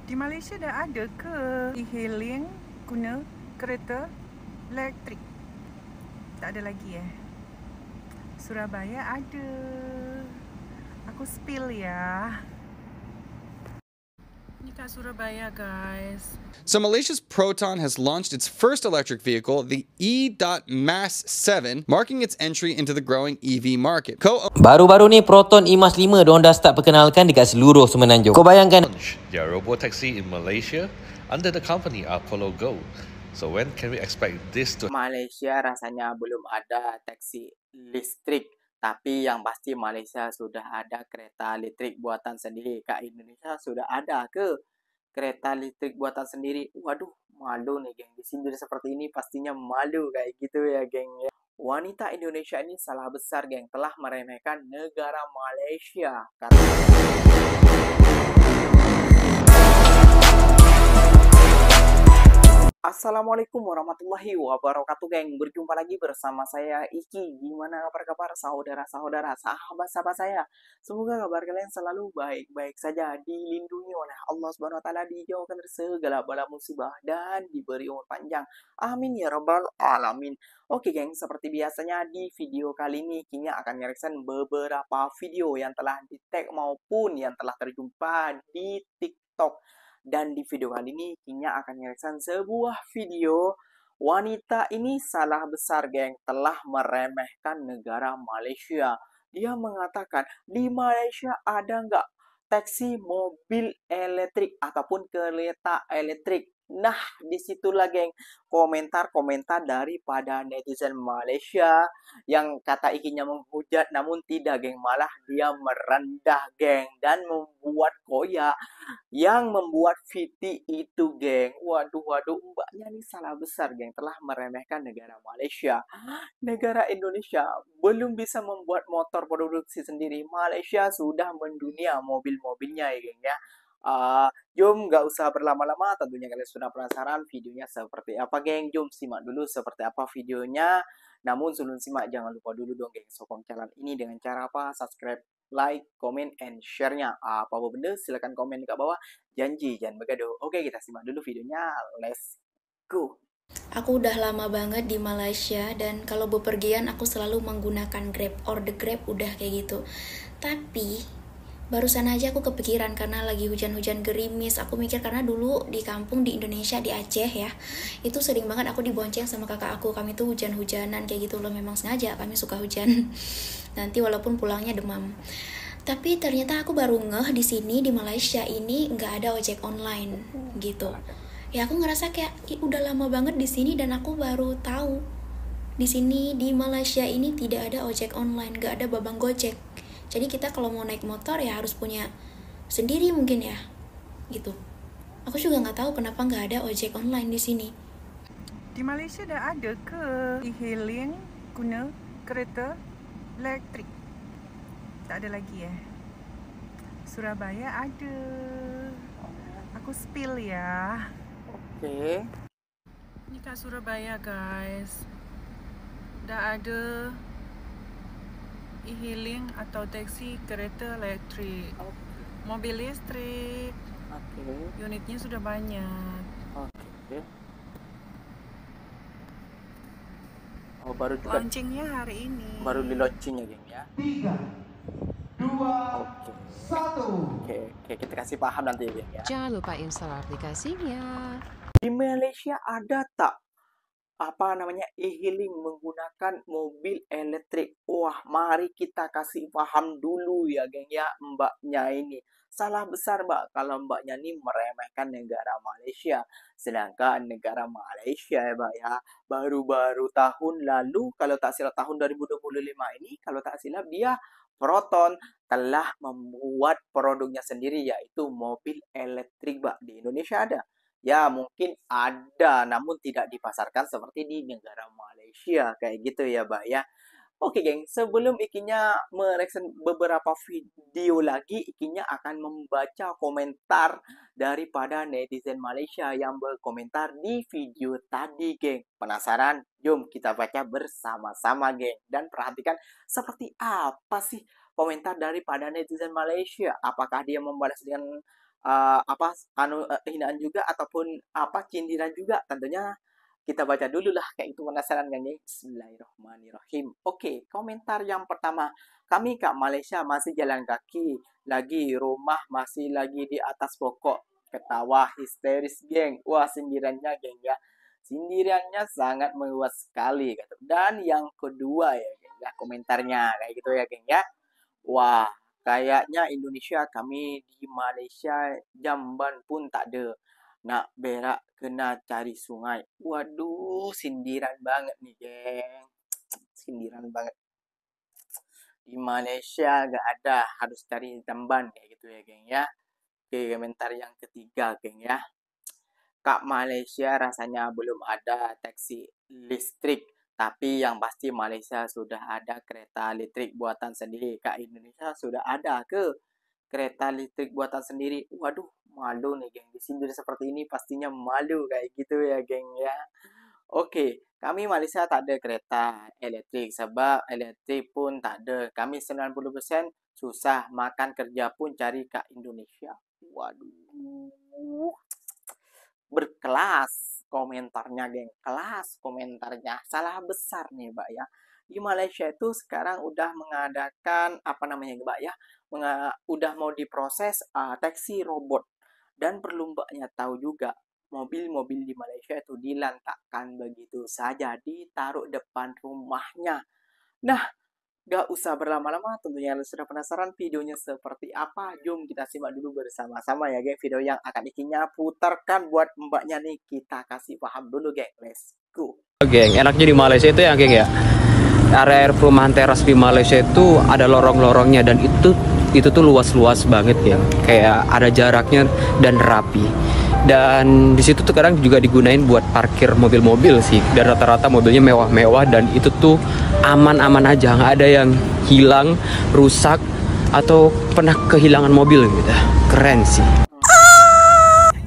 Di Malaysia dah ada ke e-hailing guna kereta elektrik? Tak ada lagi Surabaya ada. Aku spill ya. Ni kat Surabaya guys. So Malaysia's Proton has launched its first electric vehicle, the E.Mass 7, marking its entry into the growing EV market. Baru-baru ni Proton E-Mass 5 diorang dah start perkenalkan dekat seluruh Semenanjung. Kau bayangkan their robotaxi in Malaysia under the company Apollo Go. So when can we expect this to Malaysia rasanya belum ada taksi listrik, tapi yang pasti Malaysia sudah ada kereta listrik buatan sendiri. Kat Indonesia sudah ada ke kereta listrik buatan sendiri? Waduh, malu nih geng. Di sini seperti ini pastinya malu kayak gitu ya geng ya. Wanita Indonesia ini salah besar geng, telah meremehkan negara Malaysia. Assalamualaikum warahmatullahi wabarakatuh geng. Berjumpa lagi bersama saya Iki. Gimana kabar saudara-saudara, sahabat-sahabat saya? Semoga kabar kalian selalu baik-baik saja, dilindungi oleh Allah Subhanahu wa taala, dijauhkan dari segala bala musibah dan diberi umur panjang. Amin ya rabbal alamin. Oke geng, seperti biasanya di video kali ini Kinya akan mereaction beberapa video yang telah di-tag maupun yang telah terjumpa di TikTok. Dan di video kali ini Kinya akan mereaction sebuah video wanita ini salah besar geng, telah meremehkan negara Malaysia. Dia mengatakan di Malaysia ada nggak taksi mobil elektrik ataupun kereta elektrik. Nah, disitulah geng komentar-komentar daripada netizen Malaysia yang kata Ikinya menghujat, namun tidak geng, malah dia merendah geng dan membuat koyak yang membuat Viti itu geng. Waduh, mbaknya ini salah besar geng, telah meremehkan negara Malaysia. Negara Indonesia belum bisa membuat motor produksi sendiri. Malaysia sudah mendunia mobil-mobilnya ya geng ya. Jom nggak usah berlama-lama, tentunya kalian sudah penasaran videonya seperti apa geng. Jom simak dulu seperti apa videonya. Namun sebelum simak jangan lupa dulu dong geng, sokong channel ini dengan cara apa? Subscribe, like, comment, and share-nya. Apa-apa benda silahkan komen di bawah. Janji jangan begaduh. Oke, kita simak dulu videonya. Let's go. Aku udah lama banget di Malaysia dan kalau bepergian aku selalu menggunakan Grab, order Grab udah kayak gitu. Tapi barusan aja aku kepikiran karena lagi hujan-hujan gerimis. Aku mikir karena dulu di kampung di Indonesia, di Aceh ya, itu sering banget aku dibonceng sama kakak aku. Kami tuh hujan-hujanan kayak gitu loh, memang sengaja kami suka hujan. Nanti walaupun pulangnya demam. Tapi ternyata aku baru ngeh di sini di Malaysia ini nggak ada ojek online gitu. Ya aku ngerasa kayak udah lama banget di sini dan aku baru tahu di sini di Malaysia ini tidak ada ojek online, nggak ada babang Gojek. Jadi kita kalau mau naik motor ya harus punya sendiri mungkin ya, gitu. Aku juga nggak tahu kenapa nggak ada ojek online di sini. Di Malaysia dah ada ke e-hailing guna kereta elektrik? Tak ada lagi Surabaya ada. Aku spill ya. Oke. Ni kat Surabaya guys. Dah ada e-hailing atau taksi kereta elektrik. Mobil listrik. Unitnya sudah banyak. Oke. Oh, baru juga Launchingnya hari ini. baru di launching ya geng ya. 3, 2, 1. Oke, kita kasih paham nanti ya geng ya. Jangan lupa install aplikasinya. Di Malaysia ada tak e-hailing menggunakan mobil elektrik? Wah, mari kita kasih paham dulu ya geng ya. Mbaknya ini salah besar mbak kalau mbaknya ini meremehkan negara Malaysia. Sedangkan negara Malaysia ya mbak ya, baru-baru tahun lalu kalau tak silap tahun 2025 ini kalau tak silap dia Proton telah membuat produknya sendiri yaitu mobil elektrik mbak. Di Indonesia ada? Ya mungkin ada, namun tidak dipasarkan seperti di negara Malaysia kayak gitu ya Mbak ya. Oke geng, sebelum Ikinya mereaction beberapa video lagi, Ikinya akan membaca komentar daripada netizen Malaysia yang berkomentar di video tadi geng. Penasaran? Jom kita baca bersama-sama geng. Dan perhatikan seperti apa sih komentar daripada netizen Malaysia. Apakah dia membalas dengan hinaan juga ataupun sindiran juga. Tentunya kita baca dulu lah, kayak itu penasaran kan ya. Bismillahirrahmanirrahim. Oke, komentar yang pertama. Kami kat Malaysia masih jalan kaki, lagi rumah masih lagi di atas pokok. Ketawa histeris, geng. Wah, sindirannya, geng ya. Sindirannya sangat meluas sekali. Dan yang kedua ya, geng ya, komentarnya kayak gitu ya, geng ya. Wah, kayaknya Indonesia, kami di Malaysia jamban pun tak ada. Nak berak kena cari sungai. Waduh, sindiran banget nih, geng. Sindiran banget. Di Malaysia gak ada, harus cari jamban kayak gitu ya, geng ya. Oke, komentar yang ketiga, geng ya. Kak Malaysia rasanya belum ada taksi listrik, tapi yang pasti Malaysia sudah ada kereta listrik buatan sendiri. Kak Indonesia sudah ada ke kereta listrik buatan sendiri? Waduh, malu nih, geng. Disindir seperti ini pastinya malu kayak gitu ya, geng ya. Oke, kami Malaysia tak ada kereta elektrik, sebab elektrik pun tak ada. Kami 90% susah makan kerja pun cari Kak Indonesia. Waduh, berkelas komentarnya, geng. Kelas komentarnya. Salah besar nih, Mbak ya. Di Malaysia itu sekarang udah mengadakan Mbak ya, udah mau diproses taksi robot. Dan perlu Mbaknya tahu juga, mobil-mobil di Malaysia itu dilantakkan begitu saja, ditaruh depan rumahnya. Nah, gak usah berlama-lama, tentunya sudah penasaran videonya seperti apa. Jom kita simak dulu bersama-sama ya, geng. Video yang akan ikinya putarkan buat Mbaknya nih, kita kasih paham dulu, geng. Let's go. Geng, enaknya di Malaysia itu ya, geng ya. Area perumahan teras di Malaysia itu ada lorong-lorongnya, dan itu tuh luas-luas banget ya. Kayak ada jaraknya dan rapi. Dan di situ tuh kadang juga digunain buat parkir mobil-mobil sih. Dan rata-rata mobilnya mewah-mewah, dan itu tuh aman-aman aja, nggak ada yang hilang, rusak, atau pernah kehilangan mobil gitu. Keren sih.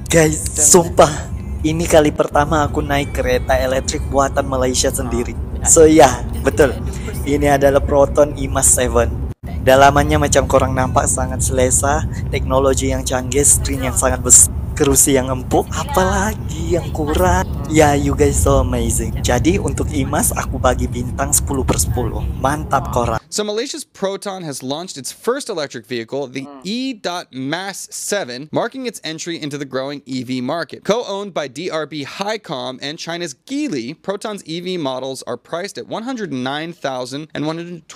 Guys, sumpah ini kali pertama aku naik kereta elektrik buatan Malaysia sendiri. So ya, betul. Ini adalah Proton IMAS 7. Dalamannya macam korang nampak sangat selesa, teknologi yang canggih, screen yang sangat besar, kerusi yang empuk, apalagi yang kurang. Ya, you guys so amazing. Jadi untuk IMAS aku bagi bintang 10/10. Mantap korang. So Malaysia's Proton has launched its first electric vehicle, the E.MAS 7, marking its entry into the growing EV market. Co-owned by DRB Highcom and China's Geely, Proton's EV models are priced at 109,000 and 123,000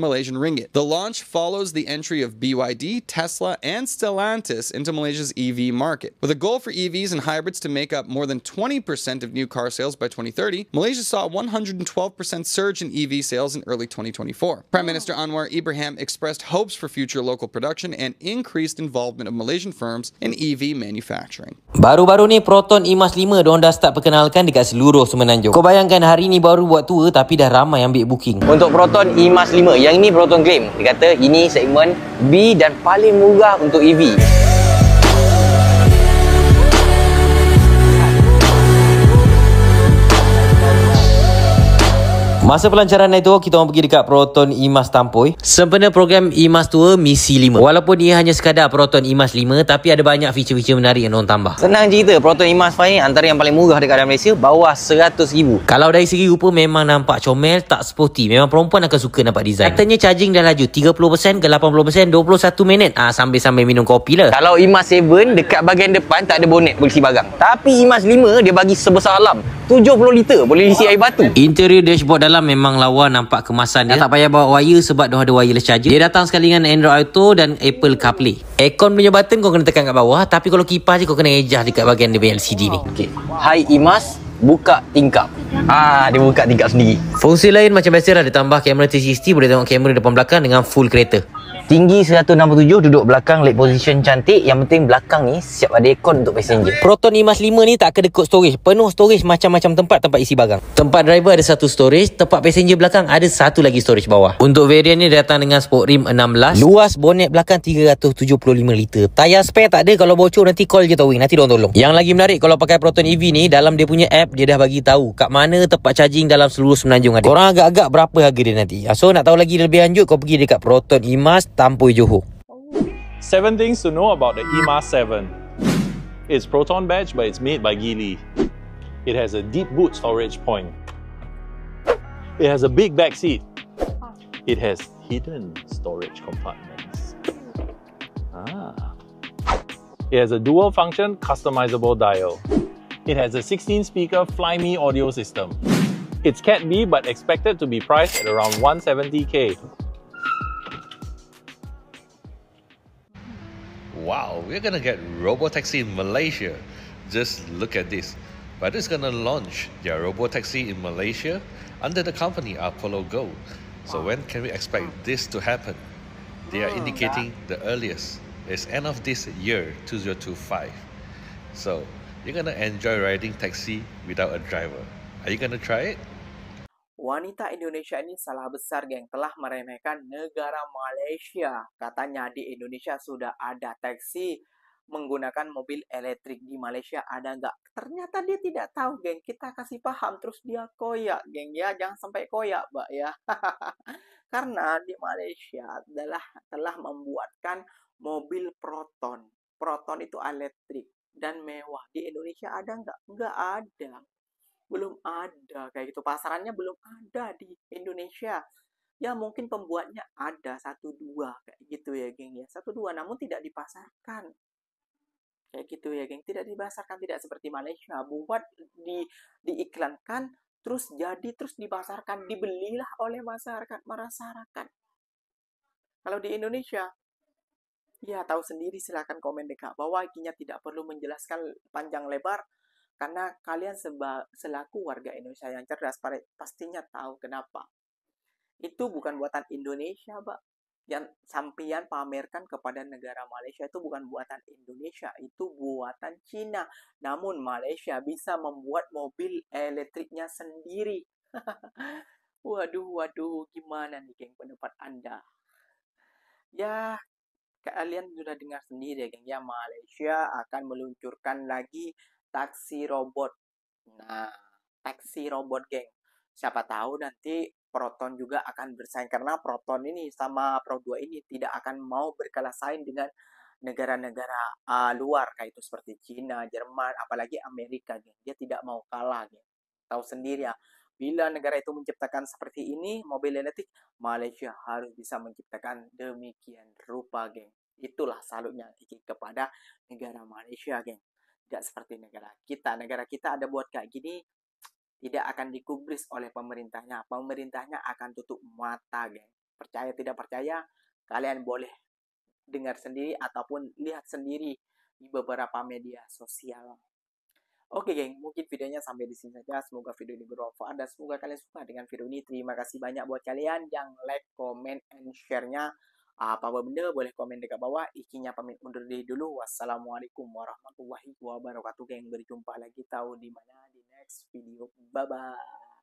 Malaysian ringgit. The launch follows the entry of BYD, Tesla, and Stellantis into Malaysia's EV market. With a goal for EVs and hybrids to make up more than 20% of new car sales by 2030, Malaysia saw a 112% surge in EV sales in early 2024. Prime Minister Anwar Ibrahim expressed hopes for future local production and increased involvement of Malaysian firms in EV manufacturing. Baru-baru ni Proton IMAS 5 diorang dah start perkenalkan dekat seluruh Semenanjung. Kau bayangkan hari ni baru buat tour tapi dah ramai ambil booking. Untuk Proton IMAS 5, yang ini Proton claim. Dia kata ini segmen B dan paling murah untuk EV. Masa pelancaran itu, kita orang pergi dekat Proton IMAS Tampoi. Sempena program IMAS Tour Misi 5. Walaupun ia hanya sekadar Proton IMAS 5, tapi ada banyak feature-feature menarik yang diorang tambah. Senang cerita, Proton IMAS 5 ni antara yang paling murah dekat dalam Malaysia, bawah 100,000. Kalau dari segi rupa memang nampak comel, tak sporty. Memang perempuan akan suka nampak design. Katanya charging dah laju 30% ke 80%, 21 minit. Sambil-sambil minum kopi lah. Kalau IMAS 7 dekat bahagian depan tak ada bonet berisi barang. Tapi IMAS 5 dia bagi sebesar alam. 70 liter boleh isi air batu. Interior dashboard dalam memang lawa, nampak kemasan dia. Tak payah bawa wire sebab dia ada wireless charger. Dia datang sekali dengan Android Auto dan Apple CarPlay. Aircon punya button kau kena tekan kat bawah, tapi kalau kipas je kau kena adjust dekat bahagian dia punya LCD ni. Okey. Hai IMAS, buka tingkap. Dia buka tingkap sendiri. Fungsi lain macam biasa dah, ditambah kamera 360, boleh tengok kamera depan belakang dengan full kereta. Tinggi 167, duduk belakang, leg position cantik. Yang penting belakang ni siap ada aircon untuk passenger. Proton IMAS 5 ni tak kedekut storage. Penuh storage, macam-macam tempat isi barang. Tempat driver ada satu storage, tempat passenger belakang ada satu lagi storage bawah. Untuk varian ni datang dengan sport rim 16. Luas bonet belakang 375 liter. Tayar spare tak ada, kalau bocor nanti call je towing, nanti diorang tolong. Yang lagi menarik kalau pakai Proton EV ni, dalam dia punya app dia dah bagi tahu kat mana tempat charging dalam seluruh Semenanjung ada. Korang agak-agak berapa harga dia nanti. So nak tahu lagi lebih lanjut, kau pergi dekat Proton IMAS Tampoi Johor. 7 things to know about the EMAS 7. It's Proton badge, but it's made by Geely. It has a deep boot storage point. It has a big back seat. It has hidden storage compartments. It has a dual function customizable dial. It has a 16-speaker Flyme audio system. It's Cat B, but expected to be priced at around 170k. Wow, we're gonna get Robotaxi in Malaysia. Just look at this. Baidu is gonna launch their Robotaxi in Malaysia under the company Apollo Go. So when can we expect this to happen? They are indicating the earliest is end of this year, 2025. So you're gonna enjoy riding taxi without a driver. Are you gonna try it? Wanita Indonesia ini salah besar, geng. Telah meremehkan negara Malaysia. Katanya di Indonesia sudah ada taksi menggunakan mobil elektrik. Di Malaysia ada nggak? Ternyata dia tidak tahu, geng. Kita kasih paham, terus dia koyak, geng. Ya, jangan sampai koyak, Mbak, ya. Karena di Malaysia telah membuatkan mobil Proton. Proton itu elektrik dan mewah. Di Indonesia ada nggak? Nggak ada. Belum ada kayak gitu. Pasarannya belum ada di Indonesia. Ya mungkin pembuatnya ada 1-2 kayak gitu ya, geng ya. 1-2 namun tidak dipasarkan. Kayak gitu ya, geng. Tidak dipasarkan, tidak seperti Malaysia. Buat diiklankan, terus jadi, terus dipasarkan, dibelilah oleh masyarakat. Kalau di Indonesia, ya tahu sendiri, silahkan komen di bawah. Ikinya tidak perlu menjelaskan panjang lebar. Karena kalian selaku warga Indonesia yang cerdas pastinya tahu kenapa. Itu bukan buatan Indonesia, Mbak. Yang sampian pamerkan kepada negara Malaysia itu bukan buatan Indonesia, itu buatan Cina. Namun Malaysia bisa membuat mobil elektriknya sendiri. Waduh, gimana nih, geng, pendapat Anda? Ya, kalian sudah dengar sendiri ya, geng. Ya, Malaysia akan meluncurkan lagi taksi robot. Nah, taksi robot, geng. Siapa tahu nanti Proton juga akan bersaing. Karena Proton ini sama Pro 2 ini tidak akan mau berkalah saing dengan negara-negara luar. Kayak itu seperti Cina, Jerman, apalagi Amerika, geng. Dia tidak mau kalah, geng. Tahu sendiri ya. Bila negara itu menciptakan seperti ini, mobil elektrik, Malaysia harus bisa menciptakan demikian rupa, geng. Itulah salutnya kepada negara Malaysia, geng. Tidak seperti negara kita. Negara kita ada buat kayak gini, tidak akan digubris oleh pemerintahnya. Pemerintahnya akan tutup mata, geng. Percaya tidak percaya, kalian boleh dengar sendiri ataupun lihat sendiri di beberapa media sosial. Oke, geng, mungkin videonya sampai di sini saja. Semoga video ini bermanfaat dan semoga kalian suka dengan video ini. Terima kasih banyak buat kalian yang like, comment, and share-nya. Apa benda boleh komen dekat bawah. Ikinya pamit undur diri dulu. Wassalamualaikum warahmatullahi wabarakatuh, geng. Berjumpa lagi tahu di mana di next video. Bye bye.